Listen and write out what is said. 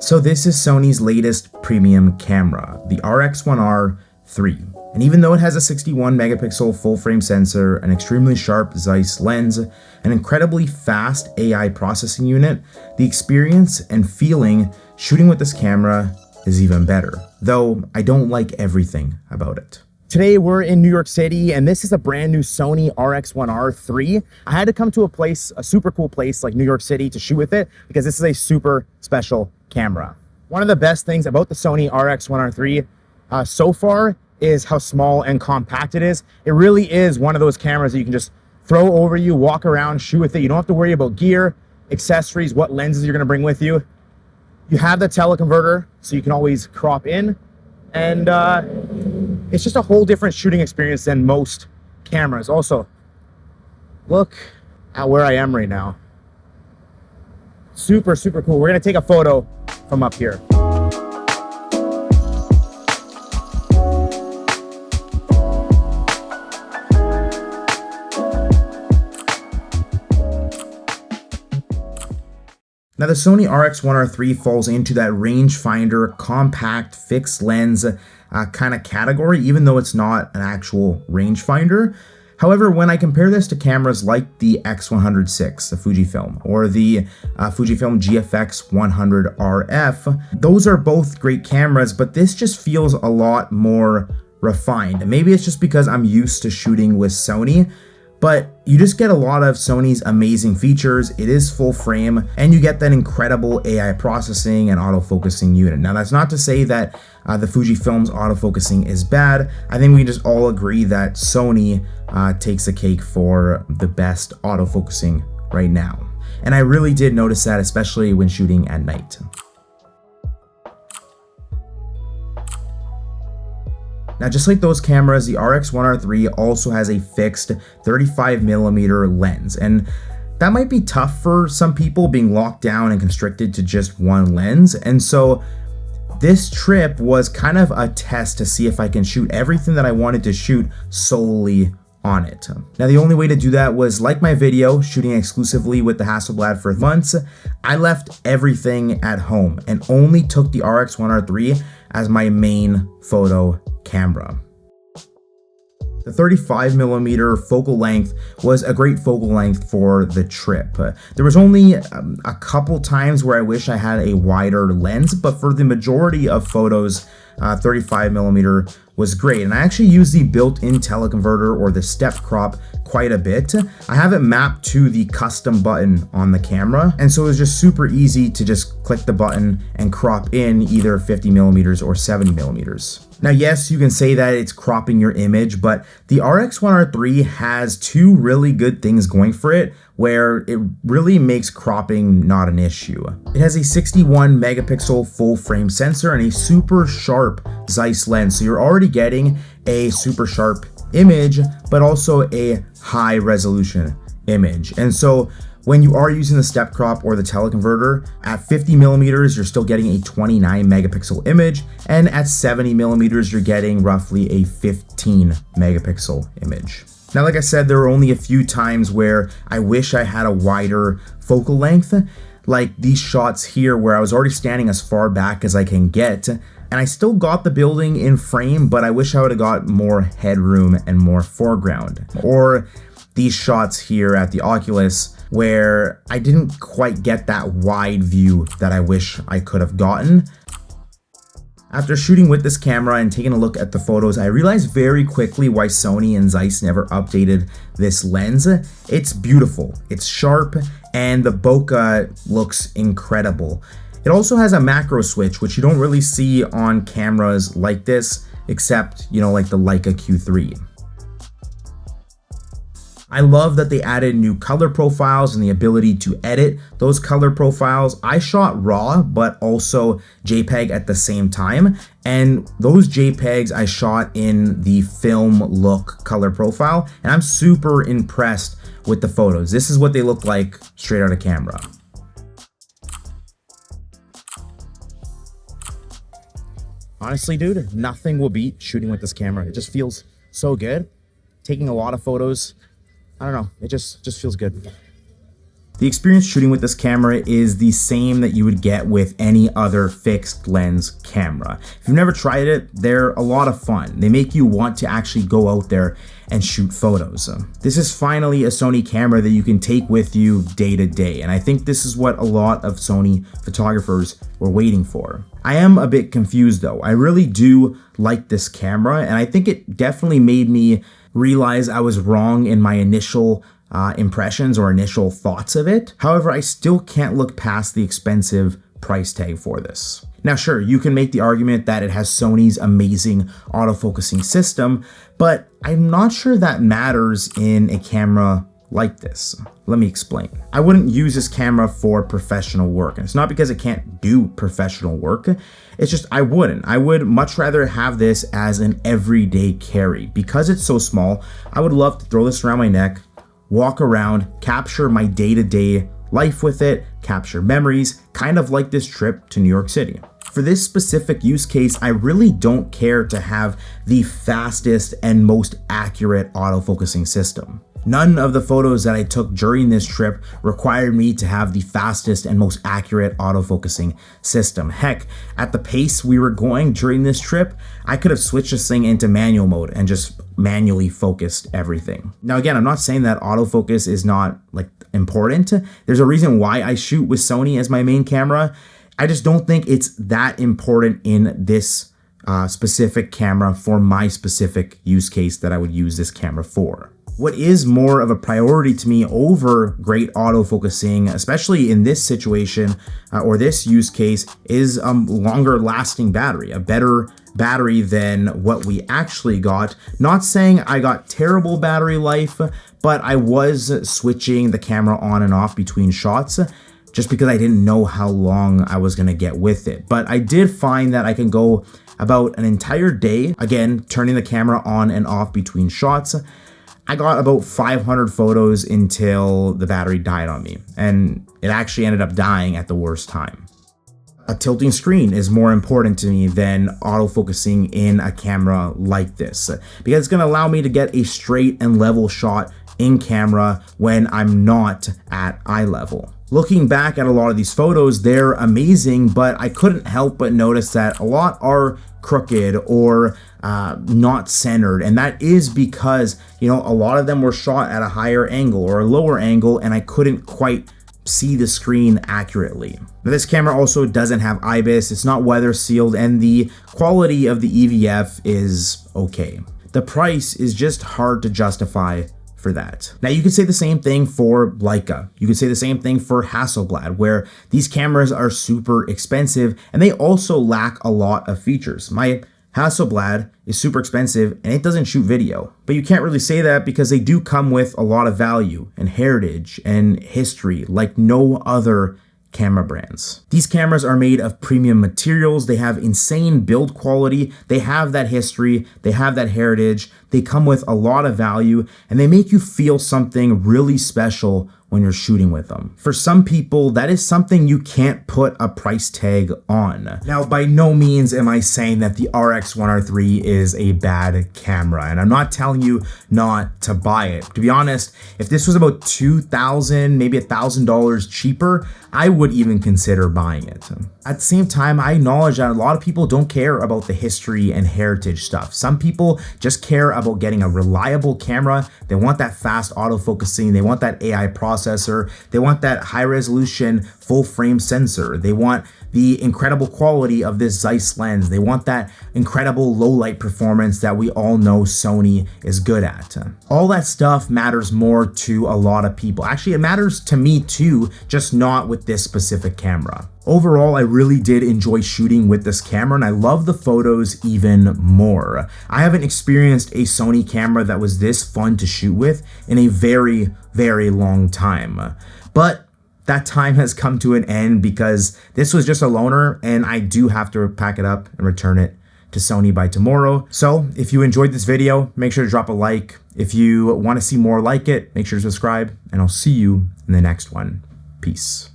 So this is Sony's latest premium camera, the RX1R III. And even though it has a 61 megapixel full frame sensor, an extremely sharp Zeiss lens, an incredibly fast AI processing unit, the experience and feeling shooting with this camera is even better, though I don't like everything about it. Today we're in New York City and this is a brand new Sony RX1R III. I had to come to a super cool place like New York City to shoot with it because this is a super special camera. One of the best things about the Sony RX1R III so far is how small and compact it is. It really is one of those cameras that you can just throw over you, walk around, shoot with it. You don't have to worry about gear, accessories, what lenses you're gonna bring with you. You have the teleconverter, so you can always crop in. And it's just a whole different shooting experience than most cameras. Also, look at where I am right now. Super, super cool. We're gonna take a photo from up here. Now the Sony RX1R III falls into that rangefinder, compact, fixed lens kind of category, even though it's not an actual rangefinder. However, when I compare this to cameras like the X100VI, the Fujifilm, or the Fujifilm GFX 100 RF, those are both great cameras, but this just feels a lot more refined. Maybe it's just because I'm used to shooting with Sony, but you just get a lot of Sony's amazing features. It is full frame and you get that incredible AI processing and autofocusing unit. Now that's not to say that the Fujifilm's autofocusing is bad. I think we can just all agree that Sony takes the cake for the best autofocusing right now. And I really did notice that, especially when shooting at night. Now, just like those cameras, the RX1R III also has a fixed 35mm lens, and that might be tough for some people being locked down and constricted to just one lens. And so this trip was kind of a test to see if I can shoot everything that I wanted to shoot solely on it. Now, the only way to do that was, like my video, shooting exclusively with the Hasselblad for months, I left everything at home and only took the RX1R III as my main photo camera. The 35mm focal length was a great focal length for the trip. There was only a couple times where I wish I had a wider lens, but for the majority of photos, 35mm was great. And I actually use the built-in teleconverter or the step crop quite a bit. I have it mapped to the custom button on the camera, and so it was just super easy to just click the button and crop in either 50mm or 70mm. Now, yes, you can say that it's cropping your image, but the RX1R III has two really good things going for it, where it really makes cropping not an issue. It has a 61 megapixel full frame sensor and a super sharp Zeiss lens, so you're already getting a super sharp image, but also a high resolution image. And so when you are using the step crop or the teleconverter, at 50mm, you're still getting a 29 megapixel image, and at 70mm, you're getting roughly a 15 megapixel image. Now, like I said, there were only a few times where I wish I had a wider focal length, like these shots here where I was already standing as far back as I can get, and I still got the building in frame, but I wish I would have got more headroom and more foreground. Or these shots here at the Oculus where I didn't quite get that wide view that I wish I could have gotten. After shooting with this camera and taking a look at the photos, I realized very quickly why Sony and Zeiss never updated this lens. It's beautiful, it's sharp, and the bokeh looks incredible. It also has a macro switch, which you don't really see on cameras like this, except, like the Leica Q3. I love that they added new color profiles and the ability to edit those color profiles. I shot RAW, but also JPEG at the same time. And those JPEGs I shot in the film look color profile. And I'm super impressed with the photos. This is what they look like straight out of camera. Honestly, dude, nothing will beat shooting with this camera. It just feels so good. Taking a lot of photos. I don't know, it just feels good. The experience shooting with this camera is the same that you would get with any other fixed lens camera. If you've never tried it, they're a lot of fun. They make you want to actually go out there and shoot photos. This is finally a Sony camera that you can take with you day to day, and I think this is what a lot of Sony photographers were waiting for. I am a bit confused though. I really do like this camera, and I think it definitely made me realize I was wrong in my initial impressions or initial thoughts of it. However, I still can't look past the expensive price tag for this. Now, sure, you can make the argument that it has Sony's amazing autofocusing system, but I'm not sure that matters in a camera like this. Let me explain. I wouldn't use this camera for professional work, and it's not because it can't do professional work. It's just I wouldn't. I would much rather have this as an everyday carry. Because it's so small, I would love to throw this around my neck, walk around, capture my day-to-day life with it, capture memories, kind of like this trip to New York City. For this specific use case, I really don't care to have the fastest and most accurate autofocusing system. None of the photos that I took during this trip required me to have the fastest and most accurate autofocusing system. Heck, at the pace we were going during this trip, I could have switched this thing into manual mode and just manually focused everything. Now again, I'm not saying that autofocus is not like important. There's a reason why I shoot with Sony as my main camera. I just don't think it's that important in this specific camera for my specific use case that I would use this camera for. What is more of a priority to me over great autofocusing, especially in this situation or this use case, is a longer lasting battery, a better battery than what we actually got. Not saying I got terrible battery life, but I was switching the camera on and off between shots just because I didn't know how long I was gonna get with it. But I did find that I can go about an entire day, again, turning the camera on and off between shots. I got about 500 photos until the battery died on me, and it actually ended up dying at the worst time. A tilting screen is more important to me than autofocusing in a camera like this, because it's gonna allow me to get a straight and level shot in camera when I'm not at eye level. Looking back at a lot of these photos, they're amazing, but I couldn't help but notice that a lot are crooked or not centered, and that is because, you know, a lot of them were shot at a higher angle or a lower angle, and I couldn't quite see the screen accurately. Now, this camera also doesn't have IBIS, it's not weather sealed, and the quality of the EVF is okay. The price is just hard to justify for that. Now, you could say the same thing for Leica. You could say the same thing for Hasselblad, where these cameras are super expensive and they also lack a lot of features. My Hasselblad is super expensive and it doesn't shoot video, but you can't really say that because they do come with a lot of value and heritage and history like no other camera brands. These cameras are made of premium materials, they have insane build quality, they have that history, they have that heritage, they come with a lot of value, and they make you feel something really special when you're shooting with them. For some people, that is something you can't put a price tag on. Now, by no means am I saying that the RX1R III is a bad camera, and I'm not telling you not to buy it. To be honest, if this was about $2,000, maybe $1,000 cheaper, I would even consider buying it. At the same time, I acknowledge that a lot of people don't care about the history and heritage stuff. Some people just care about getting a reliable camera. They want that fast autofocusing, they want that AI processor, they want that high resolution full frame sensor, they want the incredible quality of this Zeiss lens, they want that incredible low light performance that we all know Sony is good at. All that stuff matters more to a lot of people. Actually, it matters to me too, just not with this specific camera. Overall, I really did enjoy shooting with this camera, and I love the photos even more. I haven't experienced a Sony camera that was this fun to shoot with in a very, very long time. But that time has come to an end because this was just a loaner, and I do have to pack it up and return it to Sony by tomorrow. So if you enjoyed this video, make sure to drop a like. If you want to see more like it, make sure to subscribe, and I'll see you in the next one. Peace.